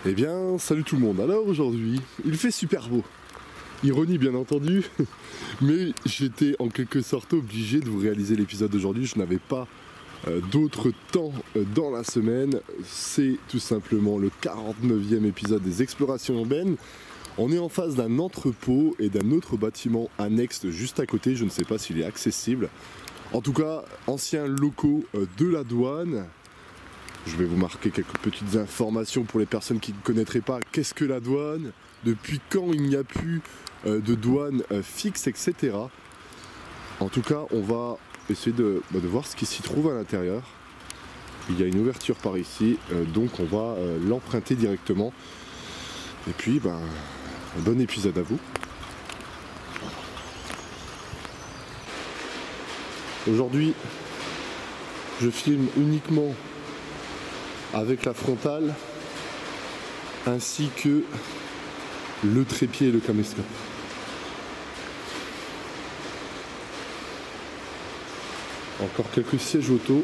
Eh bien, salut tout le monde. Alors aujourd'hui, il fait super beau. Ironie bien entendu, mais j'étais en quelque sorte obligé de vous réaliser l'épisode d'aujourd'hui. Je n'avais pas d'autre temps dans la semaine. C'est tout simplement le 49e épisode des Explorations urbaines. On est en face d'un entrepôt et d'un autre bâtiment annexe juste à côté. Je ne sais pas s'il est accessible. En tout cas, anciens locaux de la douane. Je vais vous marquer quelques petites informations pour les personnes qui ne connaîtraient pas. Qu'est-ce que la douane? Depuis quand il n'y a plus de douane fixe, etc. En tout cas, on va essayer de voir ce qui s'y trouve à l'intérieur. Il y a une ouverture par ici, donc on va l'emprunter directement. Et puis, bon épisode à vous. Aujourd'hui, je filme uniquement avec la frontale ainsi que le trépied et le caméscope. Encore quelques sièges auto.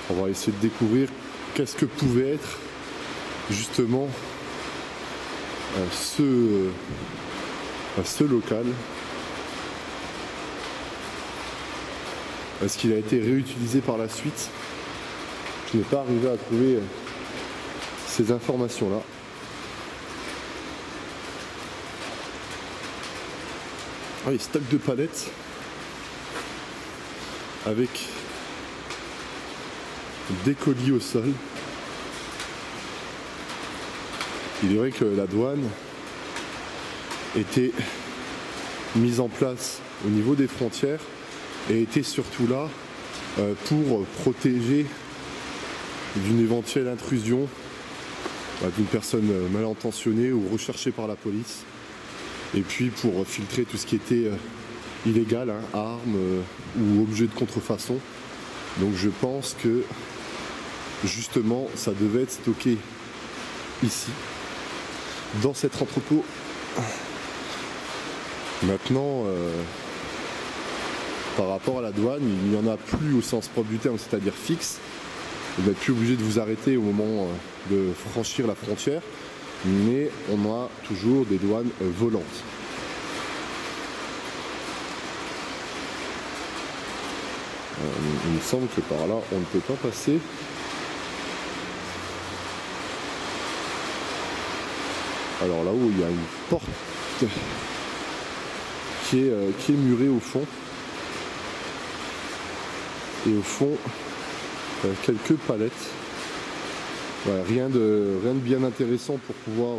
On va essayer de découvrir qu'est-ce que pouvait être justement ce local. Est-ce qu'il a été réutilisé par la suite? Je n'ai pas arrivé à trouver ces informations-là. Ah, il stock de palettes avec des colis au sol. Il est vrai que la douane était mise en place au niveau des frontières et était surtout là pour protéger d'une éventuelle intrusion d'une personne mal intentionnée ou recherchée par la police, et puis pour filtrer tout ce qui était illégal, armes ou objets de contrefaçon. Donc je pense que justement ça devait être stocké ici, dans cet entrepôt. Maintenant, par rapport à la douane, il n'y en a plus au sens propre du terme, c'est-à-dire fixe. Vous n'êtes plus obligé de vous arrêter au moment de franchir la frontière, mais on a toujours des douanes volantes. Il me semble que par là, on ne peut pas passer. Alors là-haut, il y a une porte qui est murée au fond. Et au fond, quelques palettes. Ouais, rien de bien intéressant pour pouvoir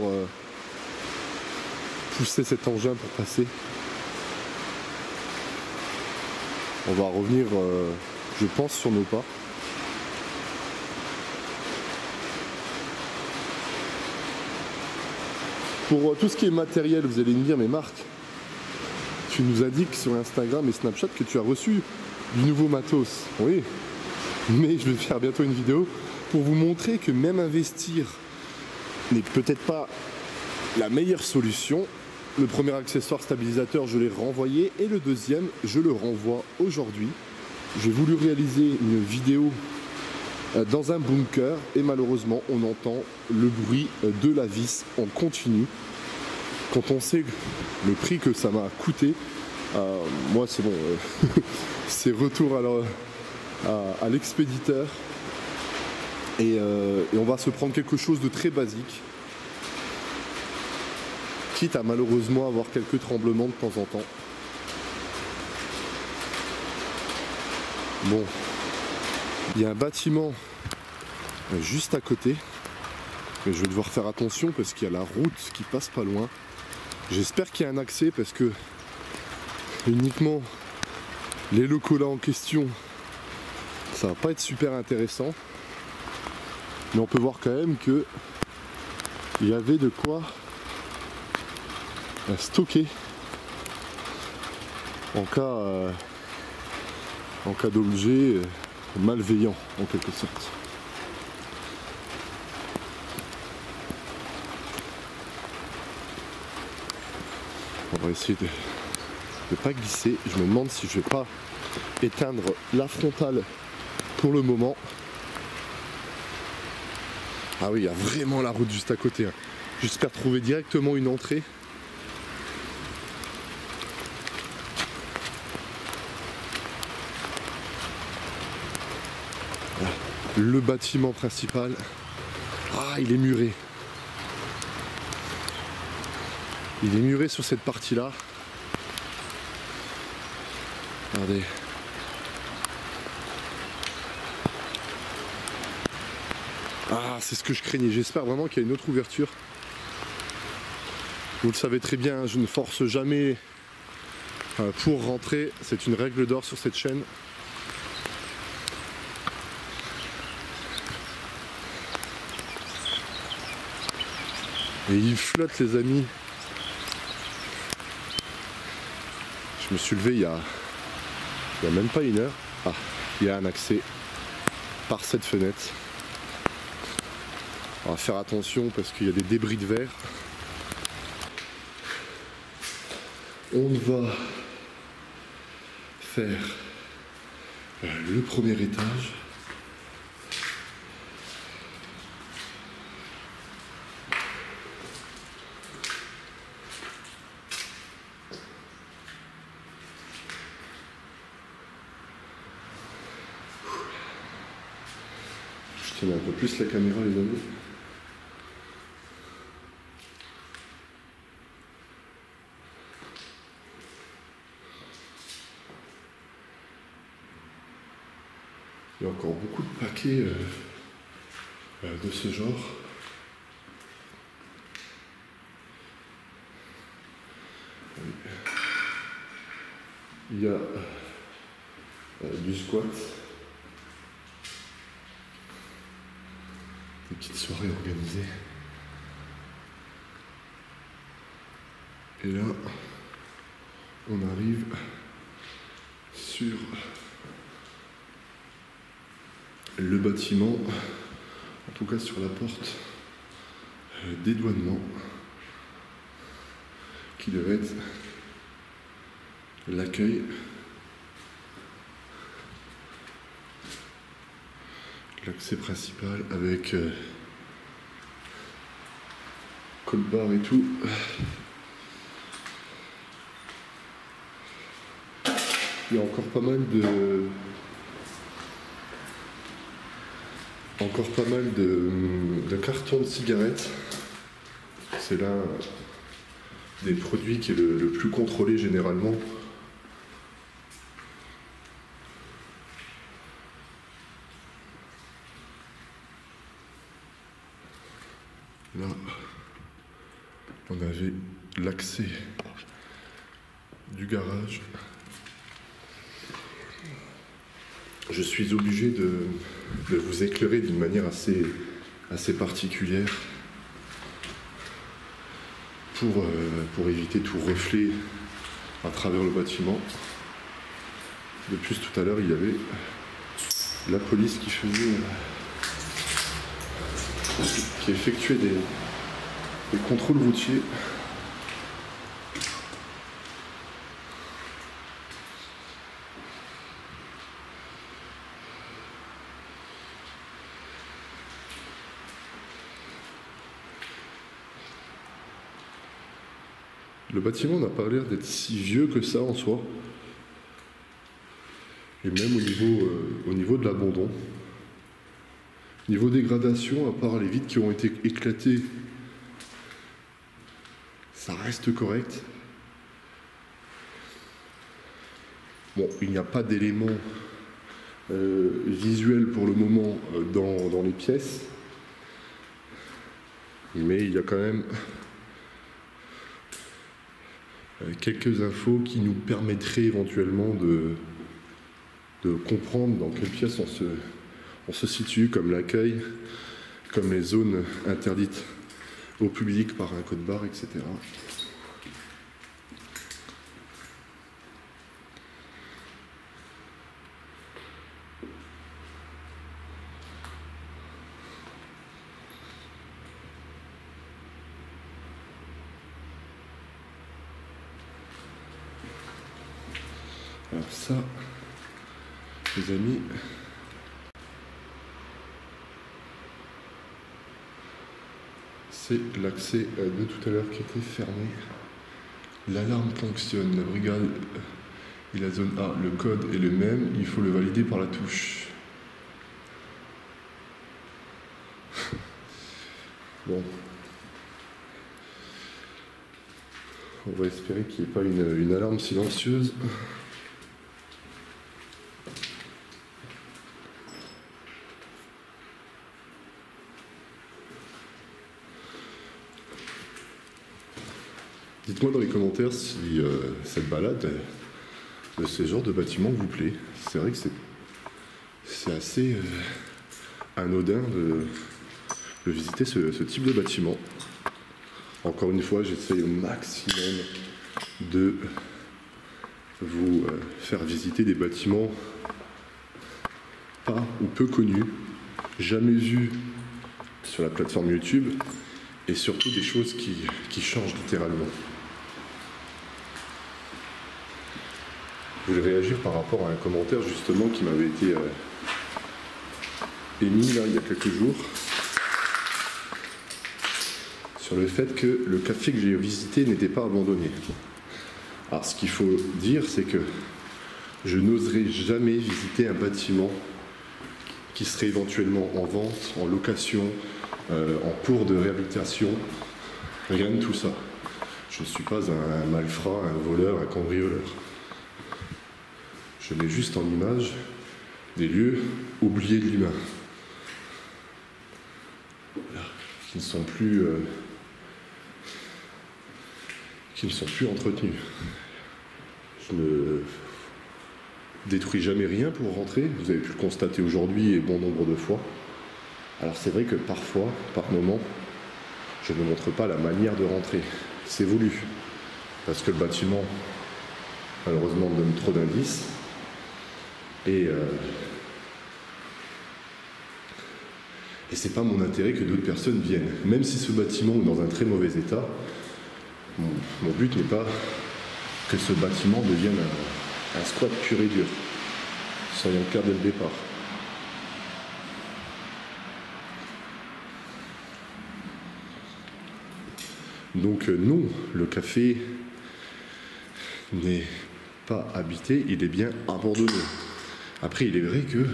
pousser cet engin pour passer. On va revenir, je pense, sur nos pas. Pour tout ce qui est matériel, vous allez me dire, mais Marc, tu nous as dit que sur Instagram et Snapchat que tu as reçu du nouveau matos. Oui, mais je vais faire bientôt une vidéo pour vous montrer que même investir n'est peut-être pas la meilleure solution. Le premier accessoire stabilisateur, je l'ai renvoyé, et le deuxième, je le renvoie aujourd'hui. J'ai voulu réaliser une vidéo dans un bunker et malheureusement on entend le bruit de la vis en continu. Quand on sait le prix que ça m'a coûté, moi c'est bon, c'est retour à l'expéditeur, et on va se prendre quelque chose de très basique, quitte à malheureusement avoir quelques tremblements de temps en temps. Bon, il y a un bâtiment juste à côté, mais je vais devoir faire attention parce qu'il y a la route qui passe pas loin. J'espère qu'il y a un accès, parce que uniquement les locaux là en question, ça va pas être super intéressant. Mais on peut voir quand même que il y avait de quoi stocker en cas d'objet malveillant en quelque sorte. On va essayer de ne pas glisser. Je me demande si je vais pas éteindre la frontale pour le moment. Ah oui, il y a vraiment la route juste à côté. Hein. J'espère trouver directement une entrée. Voilà. Le bâtiment principal. Ah, il est muré. Il est muré sur cette partie-là. Regardez. Ah, c'est ce que je craignais. J'espère vraiment qu'il y a une autre ouverture. Vous le savez très bien, je ne force jamais pour rentrer. C'est une règle d'or sur cette chaîne. Et il flotte, les amis. Je me suis levé il y a même pas une heure. Ah, il y a un accès par cette fenêtre. On va faire attention parce qu'il y a des débris de verre. On va faire le premier étage. Je tiens un peu plus la caméra, les amis. Il y a encore beaucoup de paquets de ce genre. Il y a du squat. Des petites soirées organisées. Et là, on arrive sur le bâtiment, en tout cas sur la porte d'édouanement, qui devait être l'accueil. L'accès principal avec code barre et tout. Il y a encore pas mal de cartons de cigarettes. C'est l'un des produits qui est le plus contrôlé généralement. Là, on avait l'accès du garage. Je suis obligé de vous éclairer d'une manière assez particulière pour éviter tout reflet à travers le bâtiment. De plus, tout à l'heure, il y avait la police qui effectuait des contrôles routiers. Le bâtiment n'a pas l'air d'être si vieux que ça en soi. Et même au niveau de l'abandon. Niveau dégradation, à part les vitres qui ont été éclatées, ça reste correct. Bon, il n'y a pas d'éléments visuels pour le moment dans les pièces. Mais il y a quand même quelques infos qui nous permettraient éventuellement de comprendre dans quelle pièce on se situe, comme l'accueil, comme les zones interdites au public par un code barre, etc. Alors ça, les amis. C'est l'accès de tout à l'heure qui était fermé. L'alarme fonctionne. La brigade et la zone A, le code est le même. Il faut le valider par la touche. Bon. On va espérer qu'il n'y ait pas une alarme silencieuse. Dites-moi dans les commentaires si cette balade de ce genre de bâtiment vous plaît. C'est vrai que c'est assez anodin de visiter ce type de bâtiment. Encore une fois, j'essaye au maximum de vous faire visiter des bâtiments pas ou peu connus, jamais vus sur la plateforme YouTube, et surtout des choses qui changent littéralement. Je voulais réagir par rapport à un commentaire justement qui m'avait été émis là, il y a quelques jours sur le fait que le café que j'ai visité n'était pas abandonné. Alors ce qu'il faut dire, c'est que je n'oserais jamais visiter un bâtiment qui serait éventuellement en vente, en location, en cours de réhabilitation, rien de tout ça. Je ne suis pas un malfrat, un voleur, un cambrioleur. Je mets juste en image des lieux oubliés de l'humain, qui ne sont plus entretenus. Je ne détruis jamais rien pour rentrer, vous avez pu le constater aujourd'hui et bon nombre de fois. Alors c'est vrai que parfois, par moment, je ne montre pas la manière de rentrer. C'est voulu, parce que le bâtiment, malheureusement, donne trop d'indices. Et c'est pas mon intérêt que d'autres personnes viennent. Même si ce bâtiment est dans un très mauvais état, mon but n'est pas que ce bâtiment devienne un squat pur et dur. Soyons clairs dès le départ. Donc non, le café n'est pas habité, il est bien abandonné. Après, il est vrai que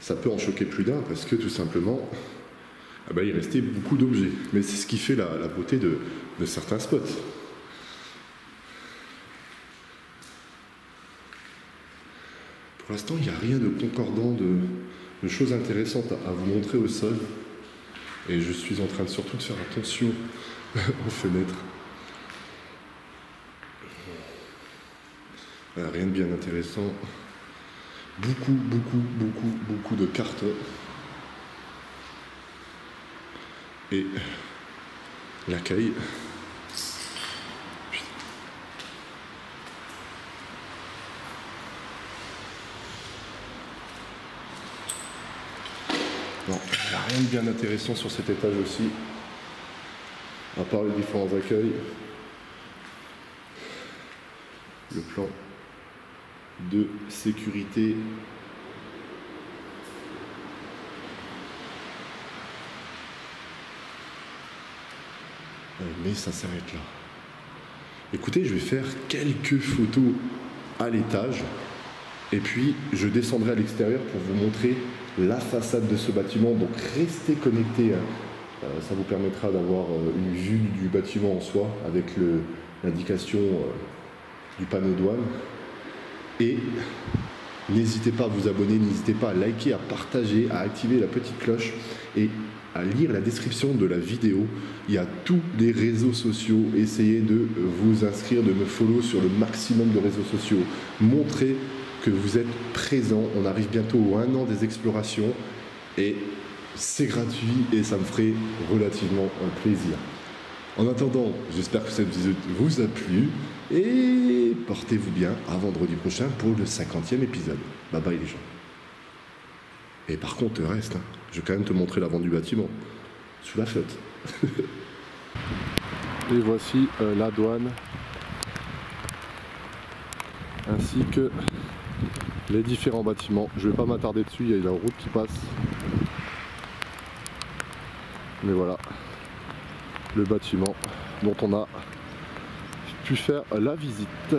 ça peut en choquer plus d'un parce que tout simplement, il restait beaucoup d'objets. Mais c'est ce qui fait la beauté de certains spots. Pour l'instant, il n'y a rien de concordant, de choses intéressantes à vous montrer au sol. Et je suis en train surtout de faire attention aux fenêtres. Rien de bien intéressant. Beaucoup de cartons. Et l'accueil. Bon, il n'y a rien de bien intéressant sur cet étage aussi, à part les différents accueils. Le plan de sécurité. Mais ça s'arrête là. Écoutez, je vais faire quelques photos à l'étage et puis je descendrai à l'extérieur pour vous montrer la façade de ce bâtiment. Donc restez connectés, hein. Ça vous permettra d'avoir une vue du bâtiment en soi avec l'indication du panneau douane. Et n'hésitez pas à vous abonner, n'hésitez pas à liker, à partager, à activer la petite cloche et à lire la description de la vidéo. Il y a tous les réseaux sociaux. Essayez de vous inscrire, de me follow sur le maximum de réseaux sociaux. Montrez que vous êtes présent. On arrive bientôt au 1 an des explorations et c'est gratuit et ça me ferait relativement un plaisir. En attendant, j'espère que cette vidéo vous a plu et portez-vous bien à vendredi prochain pour le 50e épisode. Bye bye les gens. Et par contre, reste, hein. Je vais quand même te montrer l'avant du bâtiment, sous la flotte. Et voici la douane, ainsi que les différents bâtiments. Je vais pas m'attarder dessus, il y a la route qui passe. Mais voilà, le bâtiment dont on a pu faire la visite.